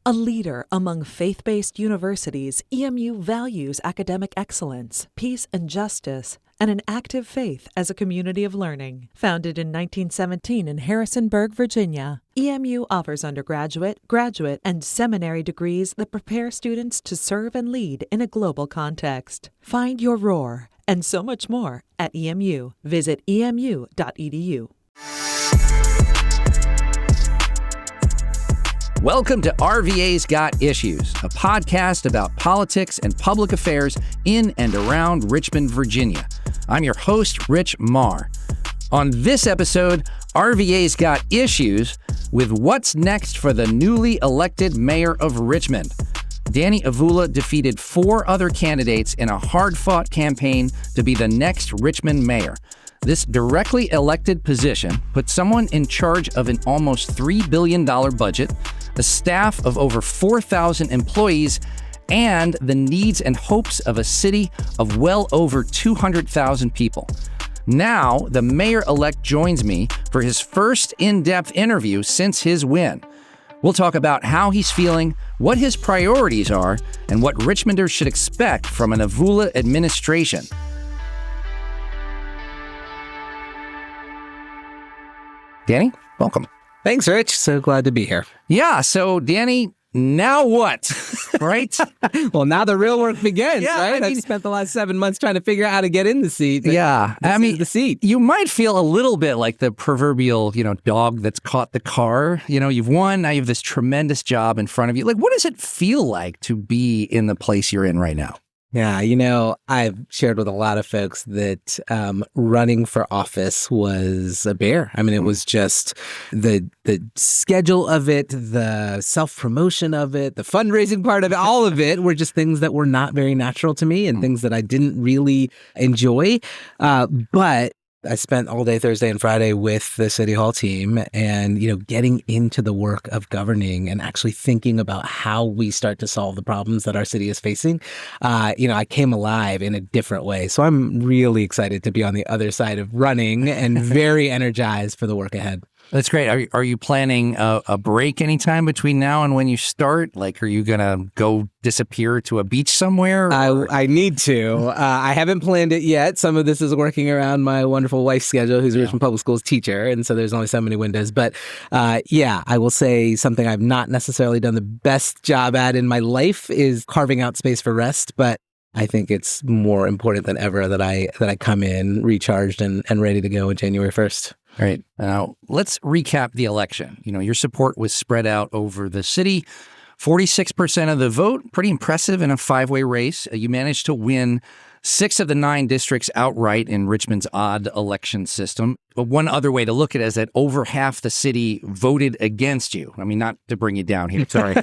A leader among faith-based universities, EMU values academic excellence, peace and justice, and an active faith as a community of learning. Founded in 1917 in Harrisonburg, Virginia, EMU offers undergraduate, graduate, and seminary degrees that prepare students to serve and lead in a global context. Find your roar and so much more at EMU. Visit emu.edu. Welcome to RVA's Got Issues, a podcast about politics and public affairs in and around Richmond, Virginia. I'm your host, Rich Marr. On this episode, RVA's Got Issues with what's next for the newly elected mayor of Richmond. Danny Avula defeated 4 other candidates in a hard-fought campaign to be the next Richmond mayor. This directly elected position puts someone in charge of an almost $3 billion budget, a staff of over 4,000 employees, and the needs and hopes of a city of well over 200,000 people. Now, the mayor-elect joins me for his first in-depth interview since his win. We'll talk about how he's feeling, what his priorities are, and what Richmonders should expect from an Avula administration. Danny, welcome. Thanks, Rich. So glad to be here. Yeah, so Danny, now what? Right? Well, now the real work begins, Yeah, right? I mean, I've spent the last 7 months trying to figure out how to get in the seat. Yeah, I mean, the seat. You might feel a little bit like the proverbial, dog that's caught the car. You've won, now you have this tremendous job in front of you. Like, what does it feel like to be in the place you're in right now? Yeah, I've shared with a lot of folks that running for office was a bear. I mean, it was just the schedule of it, the self-promotion of it, the fundraising part of it, all of it were just things that were not very natural to me and things that I didn't really enjoy. But I spent all day Thursday and Friday with the City Hall team and, getting into the work of governing and actually thinking about how we start to solve the problems that our city is facing. I came alive in a different way. So I'm really excited to be on the other side of running and very energized for the work ahead. That's great. Are you planning a break anytime between now and when you start? Like, are you going to go disappear to a beach somewhere? I need to. I haven't planned it yet. Some of this is working around my wonderful wife's schedule, who's a Richmond Public Schools teacher. And so there's only so many windows. But I will say something I've not necessarily done the best job at in my life is carving out space for rest. But I think it's more important than ever that I come in recharged and ready to go on January 1st. All right. Now, let's recap the election. Your support was spread out over the city. 46% of the vote, pretty impressive in a 5-way race. You managed to win 6 of the 9 districts outright in Richmond's odd election system. But one other way to look at it is that over half the city voted against you. I mean, not to bring you down here, sorry.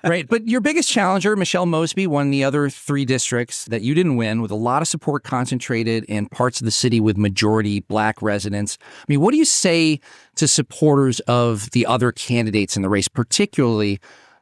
Right. But your biggest challenger, Michelle Mosby, won the other 3 districts that you didn't win, with a lot of support concentrated in parts of the city with majority Black residents. I mean, what do you say to supporters of the other candidates in the race, particularly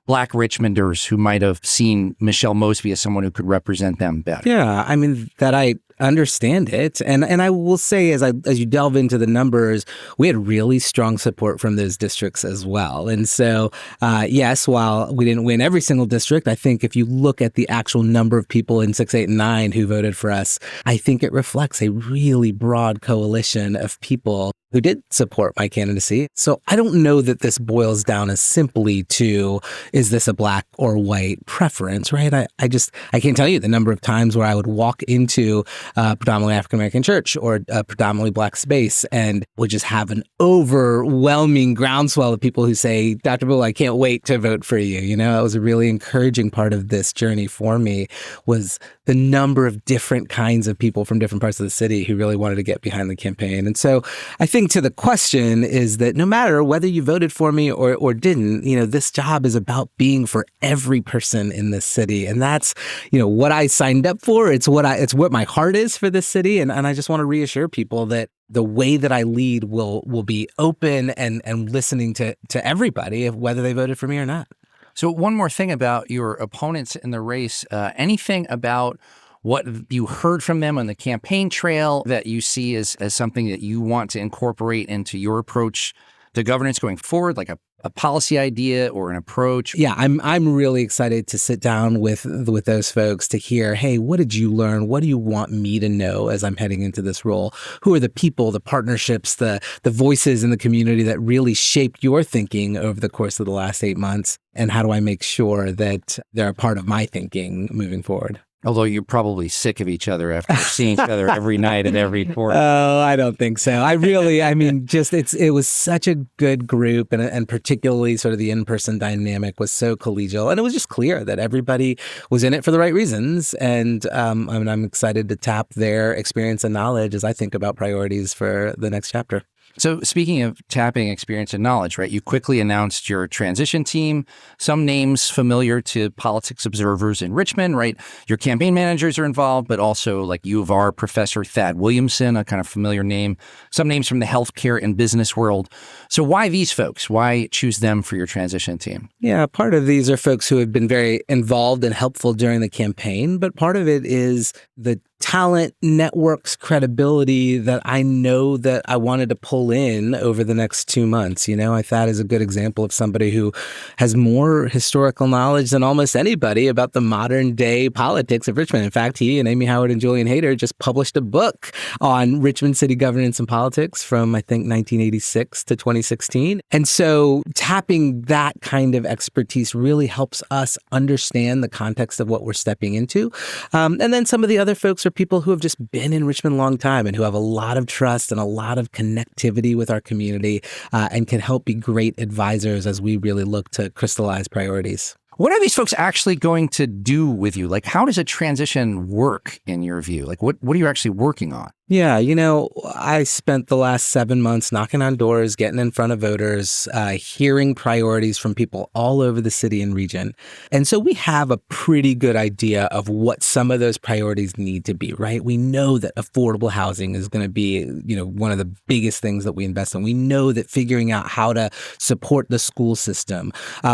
Black Richmonders who might have seen Michelle Mosby as someone who could represent them better? Yeah, I mean, that I understand it. And I will say, as you delve into the numbers, we had really strong support from those districts as well. And so, yes, while we didn't win every single district, I think if you look at the actual number of people in 6, 8, and 9 who voted for us, I think it reflects a really broad coalition of people who did support my candidacy. So I don't know that this boils down as simply to, is this a Black or white preference, right? I can't tell you the number of times where I would walk into a predominantly African-American church or a predominantly Black space and would just have an overwhelming groundswell of people who say, Dr. Bull, I can't wait to vote for you. It was a really encouraging part of this journey for me, was the number of different kinds of people from different parts of the city who really wanted to get behind the campaign. And so I think to the question is that no matter whether you voted for me or didn't, this job is about being for every person in this city. And that's, what I signed up for. It's what my heart is for this city. And I just want to reassure people that the way that I lead will be open and listening to everybody, whether they voted for me or not. So one more thing about your opponents in the race, anything about what you heard from them on the campaign trail that you see as something that you want to incorporate into your approach to governance going forward, like a a policy idea or an approach? Yeah, I'm really excited to sit down with those folks to hear, hey, what did you learn? What do you want me to know as I'm heading into this role? Who are the people, the partnerships, the voices in the community that really shaped your thinking over the course of the last 8 months? And how do I make sure that they're a part of my thinking moving forward? Although you're probably sick of each other after seeing each other every night and every quarter. Oh, I don't think so. It was such a good group, and particularly sort of the in-person dynamic was so collegial, and it was just clear that everybody was in it for the right reasons. And I'm excited to tap their experience and knowledge as I think about priorities for the next chapter. So speaking of tapping experience and knowledge, right, you quickly announced your transition team, some names familiar to politics observers in Richmond, right? Your campaign managers are involved, but also like U of R professor Thad Williamson, a kind of familiar name, some names from the healthcare and business world. So why these folks? Why choose them for your transition team? Yeah, part of these are folks who have been very involved and helpful during the campaign, but part of it is the talent, networks, credibility that I know that I wanted to pull in over the next 2 months. You know, I thought is a good example of somebody who has more historical knowledge than almost anybody about the modern day politics of Richmond. In fact, he and Amy Howard and Julian Hayter just published a book on Richmond city governance and politics from, I think, 1986 to 2016. And so tapping that kind of expertise really helps us understand the context of what we're stepping into. And then some of the other folks are people who have just been in Richmond a long time and who have a lot of trust and a lot of connectivity with our community and can help be great advisors as we really look to crystallize priorities. What are these folks actually going to do with you? Like, how does a transition work in your view? Like, what are you actually working on? Yeah, you know, I spent the last 7 months knocking on doors, getting in front of voters, hearing priorities from people all over the city and region. And so we have a pretty good idea of what some of those priorities need to be, right? We know that affordable housing is going to be, you know, one of the biggest things that we invest in. We know that figuring out how to support the school system.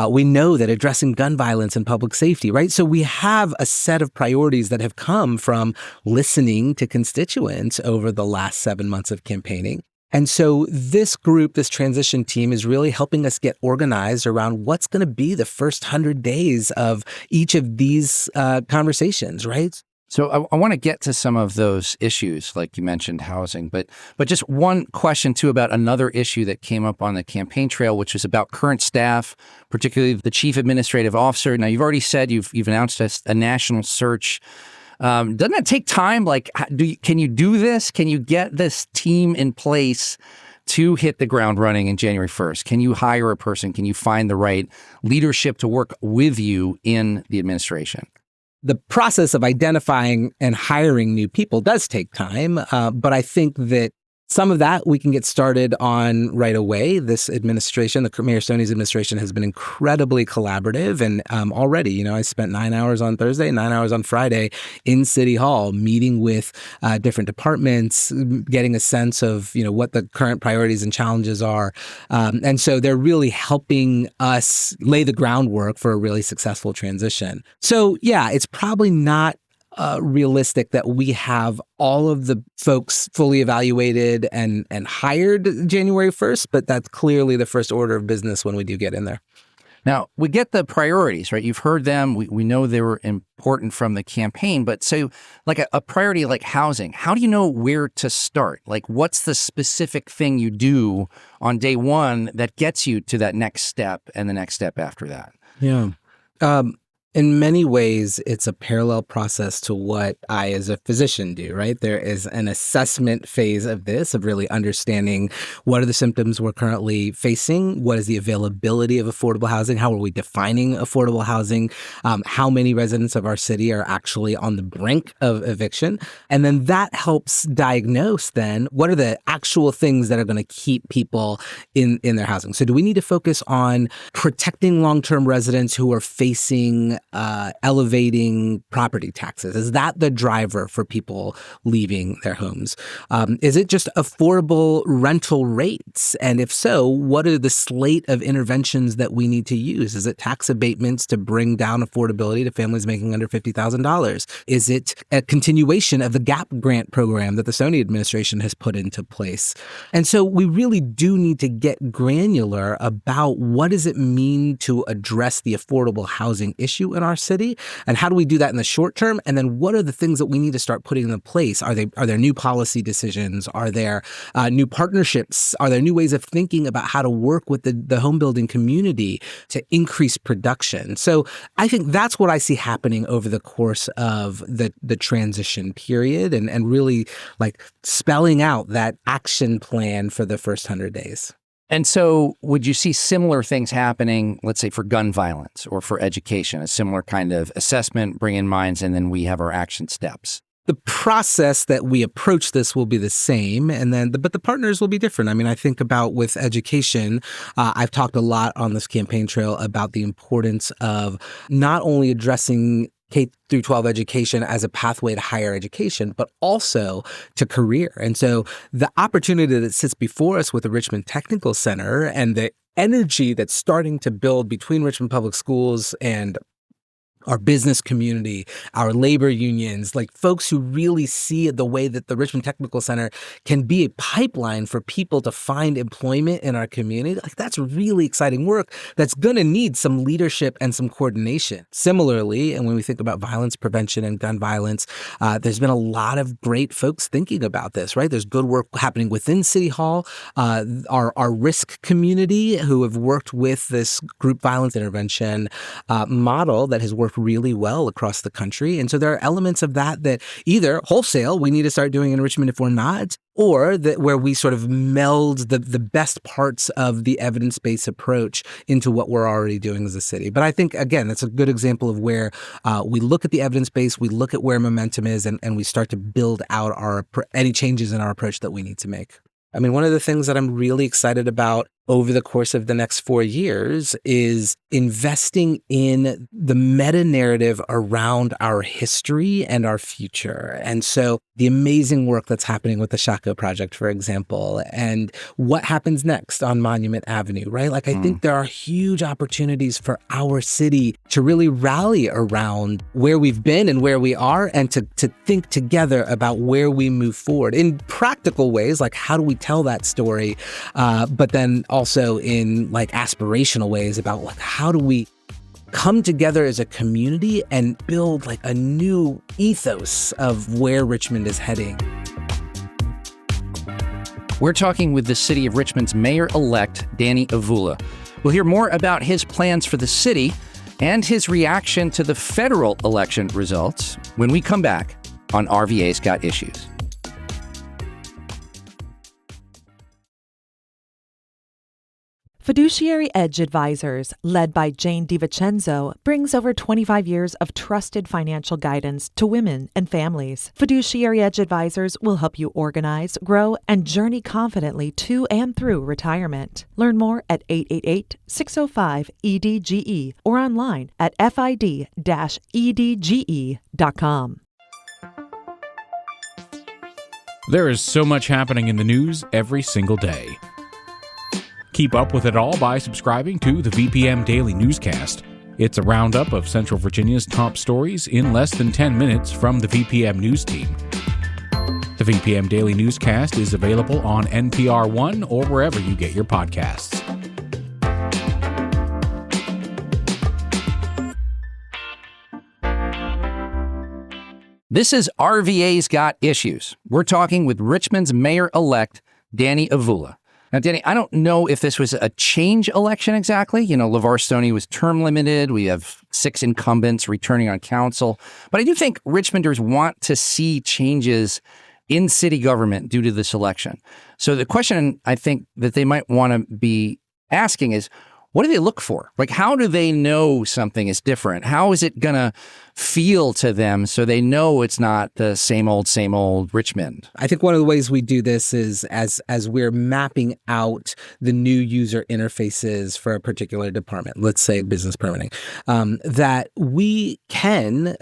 We know that addressing gun violence and public safety, right? So we have a set of priorities that have come from listening to constituents over the last 7 months of campaigning. And so this group, this transition team, is really helping us get organized around what's going to be the first 100 days of each of these conversations, right? So I want to get to some of those issues, like you mentioned, housing, but just one question too about another issue that came up on the campaign trail, which is about current staff, particularly the chief administrative officer. Now, you've already said you've announced a national search. Doesn't that take time? Like, can you do this? Can you get this team in place to hit the ground running in January 1st? Can you hire a person? Can you find the right leadership to work with you in the administration? The process of identifying and hiring new people does take time, but I think that some of that we can get started on right away. This administration, the Mayor Stoney's administration, has been incredibly collaborative. And already, you know, I spent 9 hours on Thursday, 9 hours on Friday in City Hall, meeting with different departments, getting a sense of, you know, what the current priorities and challenges are. And so they're really helping us lay the groundwork for a really successful transition. So, yeah, it's probably not realistic that we have all of the folks fully evaluated and hired January 1st, but that's clearly the first order of business when we do get in there. Now, we get the priorities, right? You've heard them. We know they were important from the campaign, but so like a priority like housing, how do you know where to start? Like, what's the specific thing you do on day one that gets you to that next step and the next step after that? Yeah. In many ways, it's a parallel process to what I as a physician do, right? There is an assessment phase of this, of really understanding what are the symptoms we're currently facing, what is the availability of affordable housing, how are we defining affordable housing, how many residents of our city are actually on the brink of eviction. And then that helps diagnose then what are the actual things that are going to keep people in their housing. So do we need to focus on protecting long-term residents who are facing elevating property taxes? Is that the driver for people leaving their homes? Is it just affordable rental rates? And if so, what are the slate of interventions that we need to use? Is it tax abatements to bring down affordability to families making under $50,000? Is it a continuation of the GAP grant program that the Sony administration has put into place? And so we really do need to get granular about what does it mean to address the affordable housing issue in our city, and how do we do that in the short term? And then what are the things that we need to start putting into place? Are there new policy decisions? Are there new partnerships? Are there new ways of thinking about how to work with the home building community to increase production? So I think that's what I see happening over the course of the transition period, and really like spelling out that action plan for the first 100 days. And so would you see similar things happening, let's say, for gun violence or for education, a similar kind of assessment, bring in minds, and then we have our action steps? The process that we approach this will be the same, but the partners will be different. I mean, I think about with education, I've talked a lot on this campaign trail about the importance of not only addressing K through 12 education as a pathway to higher education, but also to career. And so the opportunity that sits before us with the Richmond Technical Center and the energy that's starting to build between Richmond Public Schools and our business community, our labor unions, like folks who really see the way that the Richmond Technical Center can be a pipeline for people to find employment in our community. Like that's really exciting work that's going to need some leadership and some coordination. Similarly, and when we think about violence prevention and gun violence, there's been a lot of great folks thinking about this, right? There's good work happening within City Hall, our risk community who have worked with this group violence intervention model that has worked really well across the country. And so there are elements of that either wholesale we need to start doing in Richmond if we're not, or that where we sort of meld the best parts of the evidence-based approach into what we're already doing as a city. But I think, again, that's a good example of where we look at the evidence base, we look at where momentum is, and we start to build out any changes in our approach that we need to make. I mean, one of the things that I'm really excited about over the course of the next 4 years is investing in the meta-narrative around our history and our future. And so the amazing work that's happening with the Shako Project, for example, and what happens next on Monument Avenue, right? Like, I think there are huge opportunities for our city to really rally around where we've been and where we are, and to think together about where we move forward in practical ways, like how do we tell that story, but then also in like aspirational ways about like how do we come together as a community and build like a new ethos of where Richmond is heading. We're talking with the City of Richmond's Mayor-elect, Danny Avula. We'll hear more about his plans for the city and his reaction to the federal election results when we come back on RVA's Got Issues. Fiduciary Edge Advisors, led by Jane DiVincenzo, brings over 25 years of trusted financial guidance to women and families. Fiduciary Edge Advisors will help you organize, grow, and journey confidently to and through retirement. Learn more at 888-605-EDGE or online at fid-edge.com. There is so much happening in the news every single day. Keep up with it all by subscribing to the VPM Daily Newscast. It's a roundup of Central Virginia's top stories in less than 10 minutes from the VPM News team. The VPM Daily Newscast is available on NPR One or wherever you get your podcasts. This is RVA's Got Issues. We're talking with Richmond's Mayor-elect, Danny Avula. Now, Danny, I don't know if this was a change election exactly. You know, LeVar Stoney was term limited. We have 6 incumbents returning on council. But I do think Richmonders want to see changes in city government due to this election. So the question I think that they might want to be asking is, what do they look for? Like, how do they know something is different? How is it going to feel to them so they know it's not the same old Richmond? I think one of the ways we do this is as we're mapping out the new user interfaces for a particular department, let's say business permitting, that we can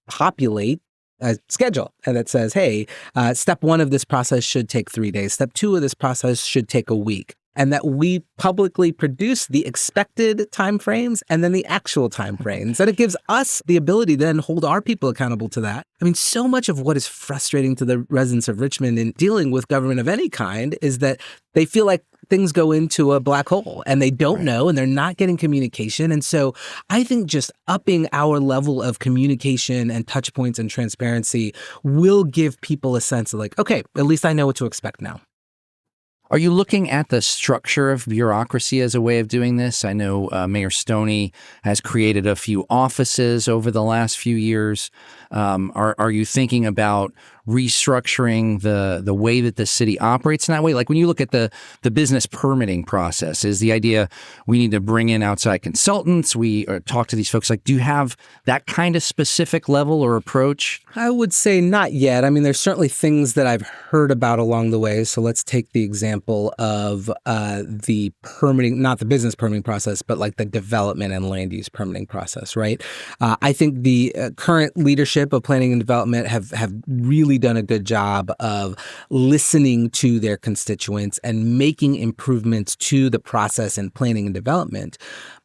populate a schedule that says, hey, step 1 of this process should take 3 days. Step 2 of this process should take a week. And that we publicly produce the expected timeframes and then the actual timeframes. And it gives us the ability to then hold our people accountable to that. I mean, so much of what is frustrating to the residents of Richmond in dealing with government of any kind is that they feel like things go into a black hole and they don't know and they're not getting communication. And so I think just upping our level of communication and touch points and transparency will give people a sense of like, okay, at least I know what to expect now. Are you looking at the structure of bureaucracy as a way of doing this? I know Mayor Stoney has created a few offices over the last few years. Are you thinking about restructuring the way that the city operates in that way? Like when you look at the business permitting process, is the idea we need to bring in outside consultants? We talk to these folks. Like, do you have that kind of specific level or approach? I would say not yet. I mean, there's certainly things that I've heard about along the way. So let's take the example of the permitting, not the business permitting process, but like the development and land use permitting process, right? I think the current leadership of planning and development have really done a good job of listening to their constituents and making improvements to the process in planning and development.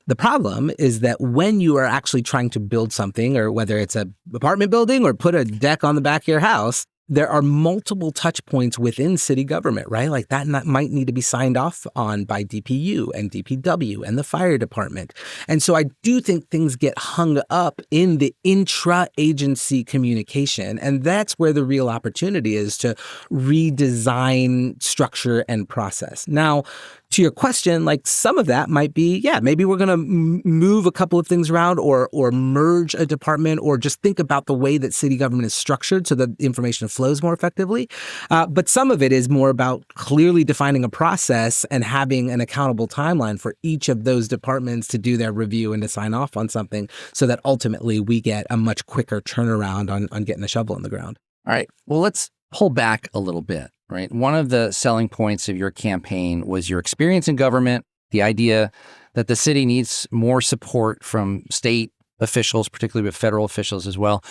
The problem is that when you are actually trying to build something, or whether it's an apartment building or put a deck on the back of your house, there are multiple touch points within city government, right? Like that might need to be signed off on by DPU and DPW and the fire department. And so I do think things get hung up in the intra-agency communication. And that's where the real opportunity is to redesign structure and process. Now, to your question, like some of that might be, maybe we're going to move a couple of things around or merge a department or just think about the way that city government is structured so that information flows more effectively. But some of it is more about clearly defining a process and having an accountable timeline for each of those departments to do their review and to sign off on something so that ultimately we get a much quicker turnaround on getting a shovel in the ground. All right. Well, let's pull back a little bit. Right. One of the selling points of your campaign was your experience in government, the idea that the city needs more support from state officials, particularly with federal officials as well.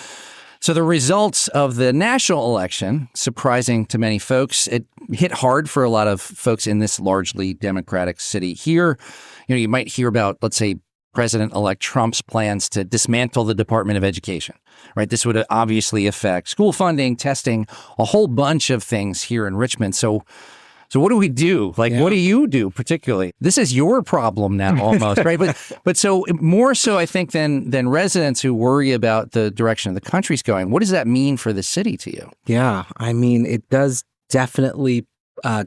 So the results of the national election, surprising to many folks, it hit hard for a lot of folks in this largely Democratic city here. You know, you might hear about, let's say, President-elect Trump's plans to dismantle the Department of Education, right? This would obviously affect school funding, testing, a whole bunch of things here in Richmond. So what do we do? Like, what do you do particularly? This is your problem now almost, right? But so more so, I think, than residents who worry about the direction of the country's going. What does that mean for the city to you? Yeah, I mean, it does definitely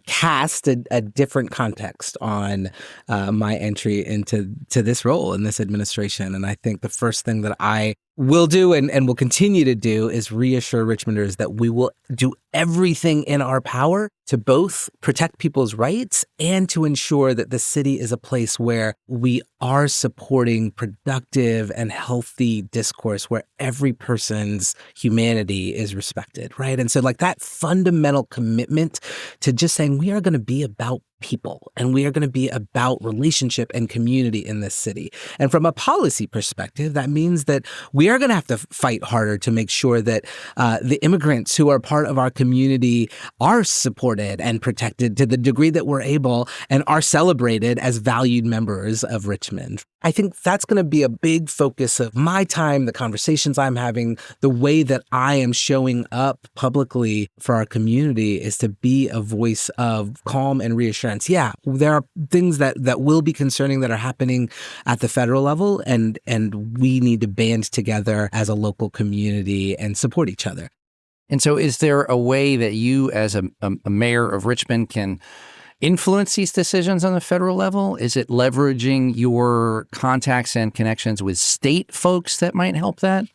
cast a different context on my entry into this role in this administration. And I think the first thing that I will do and will continue to do is reassure Richmonders that we will do everything in our power to both protect people's rights and to ensure that the city is a place where we are supporting productive and healthy discourse where every person's humanity is respected, right? And so like that fundamental commitment to just saying we are going to be about people and we are going to be about relationship and community in this city. And from a policy perspective, that means that we are going to have to fight harder to make sure that the immigrants who are part of our community are supported and protected to the degree that we're able and are celebrated as valued members of Richmond. I think that's going to be a big focus of my time, the conversations I'm having, the way that I am showing up publicly for our community is to be a voice of calm and reassurance. Yeah, there are things that will be concerning that are happening at the federal level, and we need to band together as a local community and support each other. And so is there a way that you as a mayor of Richmond can influence these decisions on the federal level? Is it leveraging your contacts and connections with state folks that might help that?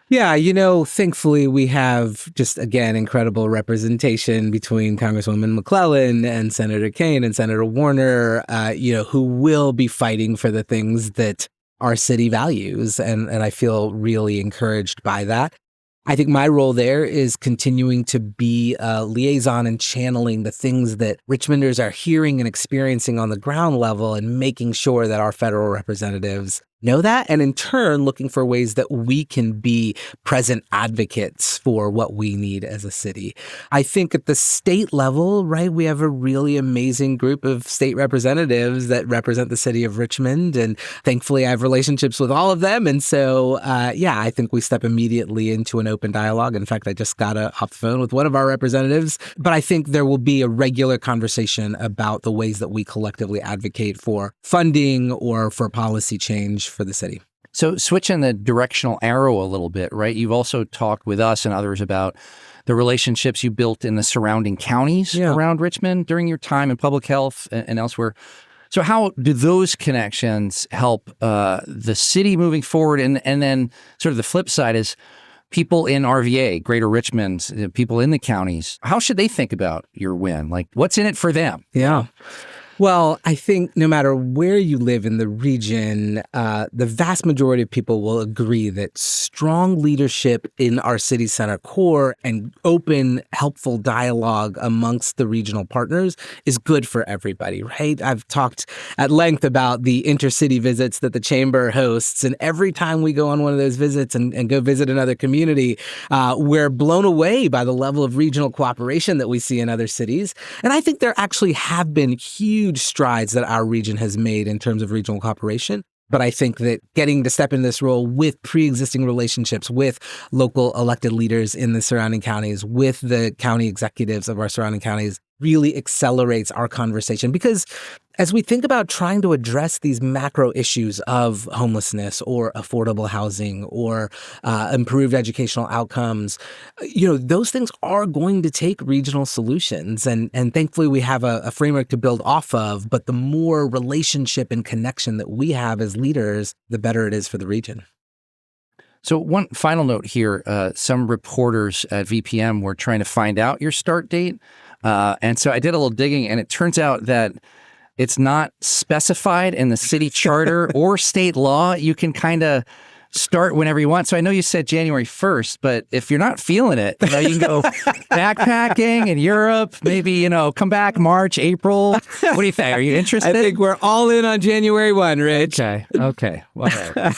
Yeah, thankfully we have just, again, incredible representation between Congresswoman McClellan and Senator Kaine and Senator Warner, who will be fighting for the things that our city values. And I feel really encouraged by that. I think my role there is continuing to be a liaison and channeling the things that Richmonders are hearing and experiencing on the ground level and making sure that our federal representatives know that, and in turn, looking for ways that we can be present advocates for what we need as a city. I think at the state level, right, we have a really amazing group of state representatives that represent the city of Richmond, and thankfully I have relationships with all of them. And so, I think we step immediately into an open dialogue. In fact, I just got off the phone with one of our representatives, but I think there will be a regular conversation about the ways that we collectively advocate for funding or for policy change for the city. So switching the directional arrow a little bit, right? You've also talked with us and others about the relationships you built in the surrounding counties around Richmond during your time in public health and elsewhere. So how do those connections help the city moving forward? And then sort of the flip side is people in RVA, Greater Richmond, people in the counties, how should they think about your win? Like, what's in it for them? Yeah. Well, I think no matter where you live in the region, the vast majority of people will agree that strong leadership in our city center core and open, helpful dialogue amongst the regional partners is good for everybody, right? I've talked at length about the intercity visits that the chamber hosts, and every time we go on one of those visits and go visit another community, we're blown away by the level of regional cooperation that we see in other cities. And I think there actually have been huge strides that our region has made in terms of regional cooperation. But I think that getting to step in this role with pre-existing relationships with local elected leaders in the surrounding counties, with the county executives of our surrounding counties, really accelerates our conversation. Because as we think about trying to address these macro issues of homelessness or affordable housing or improved educational outcomes, those things are going to take regional solutions. And thankfully, we have a framework to build off of. But the more relationship and connection that we have as leaders, the better it is for the region. So one final note here, some reporters at VPM were trying to find out your start date. And so I did a little digging, and it turns out that it's not specified in the city charter or state law. You can kind of start whenever you want. So I know you said January 1st, but if you're not feeling it, you can go backpacking in Europe, maybe, come back March, April. What do you think? Are you interested? I think we're all in on January 1, Rich. Okay. Whatever.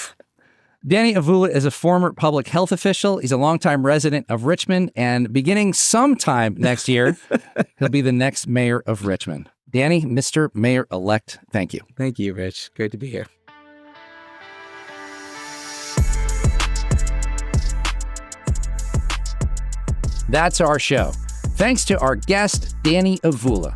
Danny Avula is a former public health official. He's a longtime resident of Richmond, and beginning sometime next year, he'll be the next mayor of Richmond. Danny, Mr. Mayor-elect, thank you. Thank you, Rich. Great to be here. That's our show. Thanks to our guest, Danny Avula.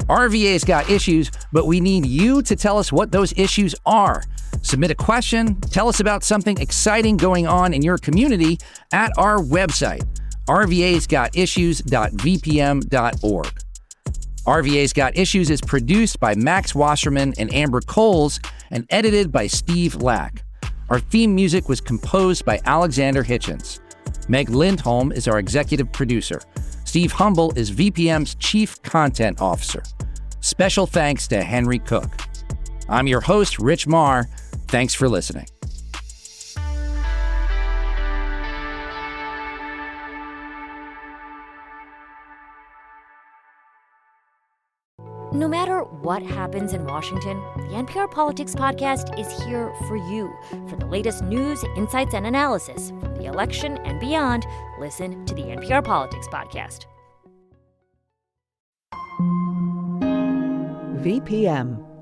RVA's got issues, but we need you to tell us what those issues are. Submit a question, tell us about something exciting going on in your community at our website, rvasgotissues.vpm.org. RVA's Got Issues is produced by Max Wasserman and Amber Coles and edited by Steve Lack. Our theme music was composed by Alexander Hitchens. Meg Lindholm is our executive producer. Steve Humble is VPM's Chief Content Officer. Special thanks to Henry Cook. I'm your host, Rich Marr. Thanks for listening. No matter what happens in Washington, the NPR Politics Podcast is here for you. For the latest news, insights, and analysis from the election and beyond, listen to the NPR Politics Podcast. VPM.